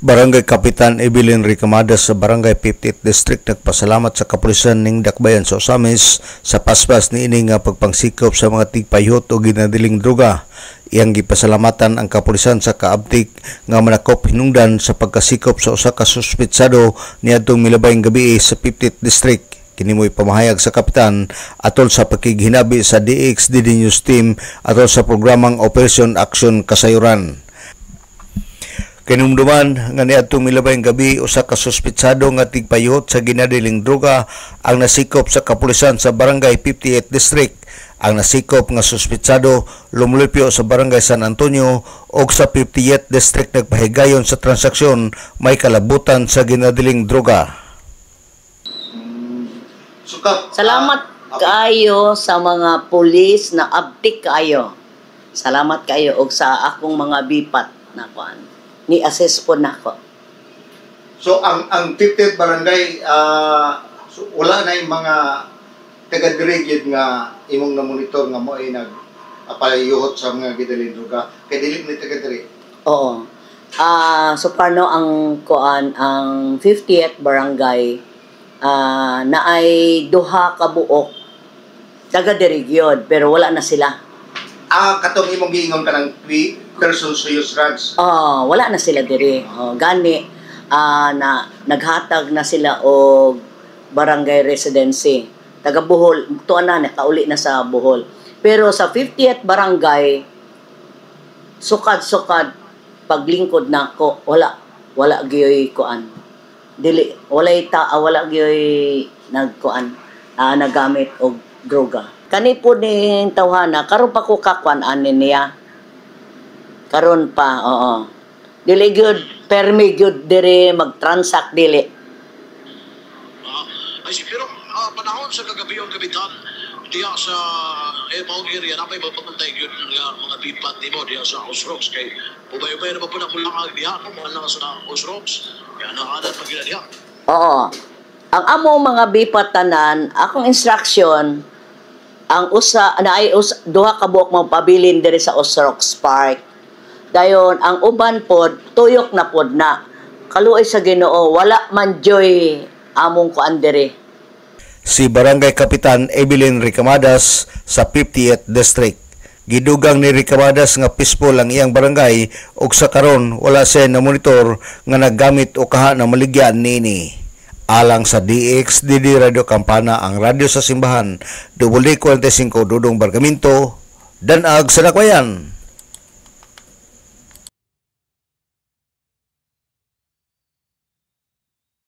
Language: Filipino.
Barangay Kapitan Evelyn Ricamadas sa Barangay 58th District nagpasalamat sa kapulisan ning Dakbayan sa Osamis sa paspas ni ini nga pagpangsikop sa mga tigpayhot o ginadiling droga. Iyang gipasalamatan ang kapulisan sa kaabtik nga manakop hinungdan sa pagkasikop sa usa ka suspetsado niadtong milabayng gabi sa 50th District. Kini mo'y pamahayag sa kapitan atol sa pakighinabi sa DXDD News Team atol sa programang Operation Action Kasayuran. Kinumduman nga niadtong milabayng gabi usa ka suspetsado nga tigpayhot sa ginadiling droga ang nasikop sa kapulisan sa Barangay 58th District. Ang nasikop nga suspetsado lumulupyo sa Barangay San Antonio o sa 58th District nagpahigayon sa transaksyon may kalabutan sa ginadiling droga. Salamat kayo sa mga pulis na abtik kayo. Salamat kayo og sa akong mga bipat na kuan. Ni-assess po na ako. So, ang 50th barangay, so, wala na yung mga taga-dirigid nga imong na-monitor nga mo ay nag-apayuhot sa mga gidaling droga. Kaya dilit ni taga-dirigid? Oo. So, paano ang kuan, ang 50th barangay na ay duha ka buok taga-dirigid, pero wala na sila. Katong imong giingon ka ng persons who use drugs. Wala na sila diri. Gani na naghatag na sila og barangay residency. Taga Bohol, tuan na kauli na sa Bohol. Pero sa 50th barangay sukad-sukad paglingkod nako wala gyoy kuan. Dili wala gyoy nagkuan nagamit og droga. Kani po ning tawhana karon pa ko kakuan anin niya. Karon pa, oo. Dili good, permi good dire mag-transact dili. Ay pero panahon sa kagabiyon kapitan diya sa mount area na may magpapantay gyud mga bipat nimo diya sa Osrox kay ubay-ubay na po na kulangag diha mo mahal na sa Osrox. Kaya naanan pag diha. Oo. Ang among mga bipat tanan, akong instruction ang duha ka buok magpabilin diri sa Osrox Park. Dayon ang uban pod tuyok na pod na. Kaluoy sa Ginoo wala man joy among kuan diri. Si Barangay Kapitan Evelyn Ricamadas sa 50th District. Gidugang ni Ricamadas nga peaceful ang iyang barangay ug sa karon wala siya na monitor nga naggamit o kaha na maligyan niini. Alang sa DXDD Radio Campana ang radyo sa simbahan, WD45 Dudong Bargamento, Danag sa Dakbayan.